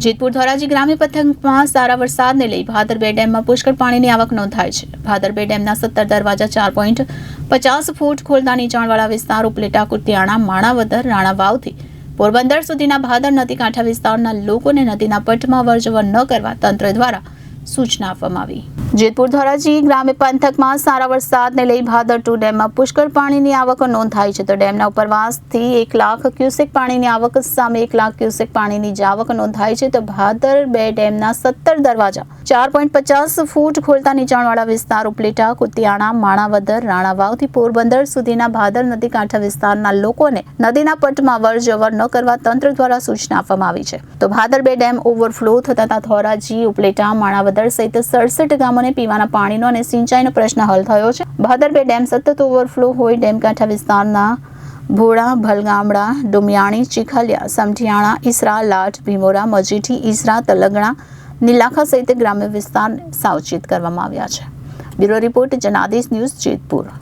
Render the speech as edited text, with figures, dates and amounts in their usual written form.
જેતપુર ધોરાજી ગ્રામ્ય પંથકમાં સારા વરસાદને લઈ ભાદર બે ડેમમાં પુષ્કળ પાણીની આવક નોંધાઈ છે. ભાદર બે ડેમના 17 દરવાજા 4.50 ફૂટ ખોલતા નીચાણવાળા વિસ્તાર ઉપલેટા, કુતિયાણા, માણાવદર, રાણાવાવથી પોરબંદર સુધીના ભાદર નદી કાંઠા વિસ્તારના લોકોને નદીના પટમાં અવરજવર ન કરવા તંત્ર દ્વારા સૂચના આપવામાં આવી. જેતપુર ધોરાજી ગ્રામ્ય પંથકમાં સારા વરસાદને લઈ ભાદર 2 ડેમમાં પુષ્કળ પાણીની આવક નોંધાઈ છે. તો ડેમના ઉપરવાસથી 1 લાખ ક્યુસેક પાણીની આવક સામે 1 લાખ ક્યુસેક પાણીની જાવક નોંધાઈ છે. તો ભાદર બે ડેમના 17 દરવાજા 4.50 ફૂટ ખોલતા નીચાણવાળા વિસ્તાર ઉપલેટા, કુતિયાણા, માણાવદર, રાણાવાવથી પોરબંદર સુધીના ભાદર નદી કાંઠા વિસ્તારના લોકોને નદીના પટમાં અવરજવર ન કરવા તંત્ર દ્વારા સૂચના આપવામાં આવી છે. તો ભાદર બે ડેમ ઓવરફ્લો થતા ધોરાજી, ઉપલેટા, માણાવદર સહિત 67 ગામોને પીવાના પાણીનો અને સિંચાઈનો પ્રશ્ન હલ થયો છે. ભાદર બે ડેમ સતત ઓવરફ્લો હોય ડેમ કાંઠા વિસ્તારના ભોળા, ભલગામડા, ડુમિયાણી, ચીખલિયા, સમઢિયાણા, ઈસરા, લાઠ, ભીમોરા, મજીઠી, ઈસરા, તલગણા, નીલાખા સહિત ગ્રામ્ય વિસ્તારને સાવચેત કરવામાં આવ્યા છે. Bureau report, Janadesh news, Jetpur.